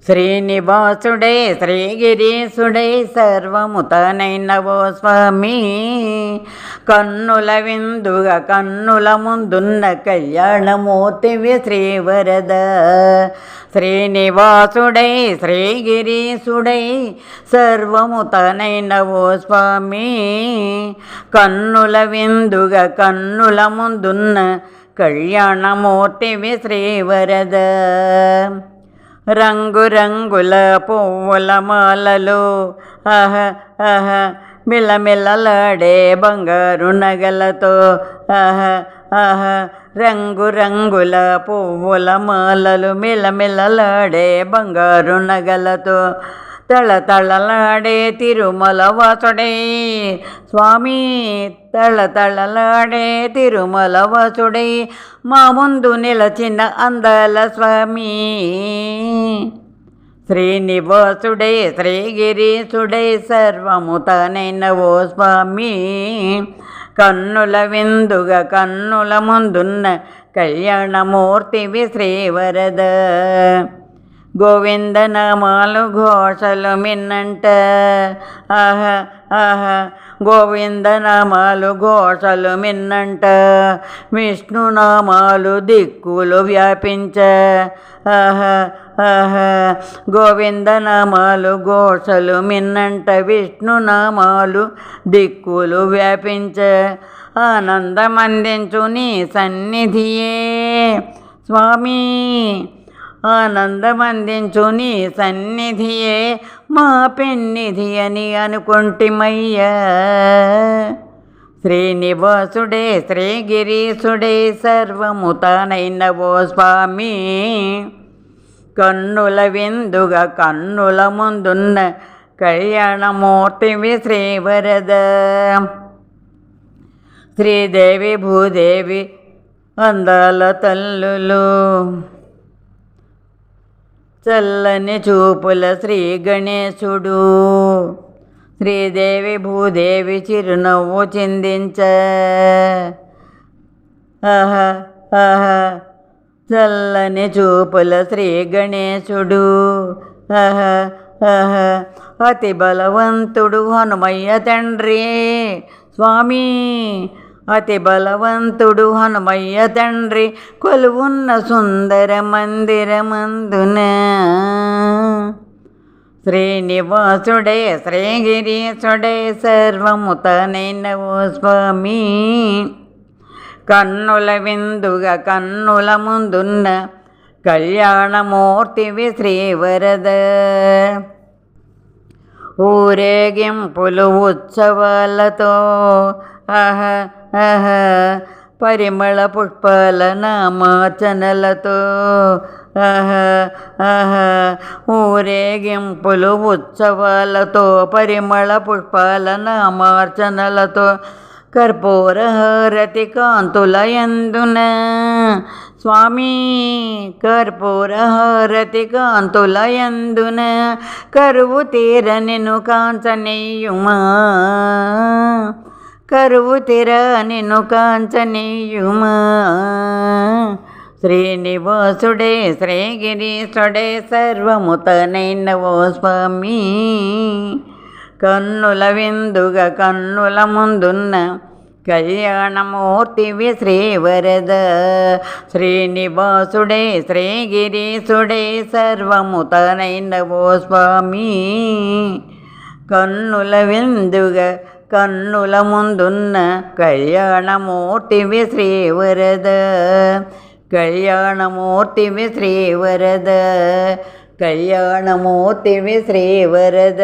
శ్రీనివాసుడై శ్రీగిరీశుడై సర్వము తనైనవో స్వామి, కన్నుల విందుగా కన్నుల ముందున్న కళ్యాణమూర్తివి శ్రీవరద. శ్రీనివాసుడై శ్రీగిరీశుడై సర్వము తనైనవో స్వామి, కన్నుల విందుగా కన్నుల ముందున్న కళ్యాణమూర్తివి శ్రీవరద. రంగు రంగుల పువ్వుల మాలలు ఆహ ఆహ మిలమిలలాడే బంగారు నగలతో ఆహ ఆహ రంగు రంగుల పువ్వుల మాలలు మిలమిలలాడే బంగారు నగలతో తళతళలాడే తిరుమల వాసుడై స్వామి, తళతళలాడే తిరుమల వాసుడై మా ముందు నిలచిన అందాల స్వామి. శ్రీనివాసుడై శ్రీగిరీశుడై సర్వము తానైనవో స్వామి, కన్నుల విందుగా కన్నుల ముందున్న కళ్యాణమూర్తివి శ్రీవరద. గోవిందనామాలు ఘోషలు మిన్నంట ఆహ ఆహ గోవిందనామాలు ఘోషలు మిన్నంట, విష్ణునామాలు దిక్కులు వ్యాపించ ఆహ ఆహ గోవిందనామాలు ఘోషలు మిన్నంట, విష్ణునామాలు దిక్కులు వ్యాపించ ఆనందమందించు నీ సన్నిధియే స్వామి, ఆనందమందించు నీ సన్నిధియే మా పెన్నిధి అని అనుకుంటిమయ్యా. శ్రీనివాసుడే శ్రీగిరీశుడే సర్వము తానైనవో స్వామి, కన్నుల విందుగా కన్నుల ముందున్న కళ్యాణమూర్తివి శ్రీవరద. శ్రీదేవి భూదేవి అందాల తల్లులు, చల్లని చూపుల శ్రీ గణేశుడు, శ్రీదేవి భూదేవి చిరునవ్వు చిందించ ఆహ ఆహ చల్లని చూపుల శ్రీ గణేశుడు ఆహ ఆహ అతి బలవంతుడు హనుమయ్య తండ్రి స్వామి, అతి బలవంతుడు హనుమయ్య తండ్రి కొలువున్న సుందర మందిరమందున. శ్రీనివాసుడే శ్రీగిరీశుడే సర్వము తానైనవో స్వామి, కన్నుల విందుగా కన్నుల ముందున్న కళ్యాణమూర్తివి శ్రీవరద. ఊరేగింపులు ఉత్సవాలతో ఆహ ఆహ పరిమళ పుష్పాల నామార్చనలతో ఆహ ఆహ ఊరేగింపులు ఉత్సవాలతో పరిమళ పుష్పాల నామార్చనలతో కర్పూర హారతి కాంతుల యందున స్వామి, కర్పూర హారతి కాంతుల యందున కరువు తీర నిన్ను కాంచనీయుమా, కరువు తీర నిన్ను కాంచనీయుమా. శ్రీనివాసుడే శ్రీగిరీశుడే సర్వము తానైనవో స్వామి, కన్నుల విందుగా కన్నుల ముందున్న కళ్యాణమూర్తివి శ్రీవరద. శ్రీనివాసుడే శ్రీగిరీశుడే సర్వము తానైనవో స్వామి, కన్నుల విందుగా కన్నుల ముందున్న కళ్యాణమూర్తివి శ్రీవరద. కళ్యాణమూర్తివి శ్రీవరద, కళ్యాణమూర్తివి శ్రీవరద.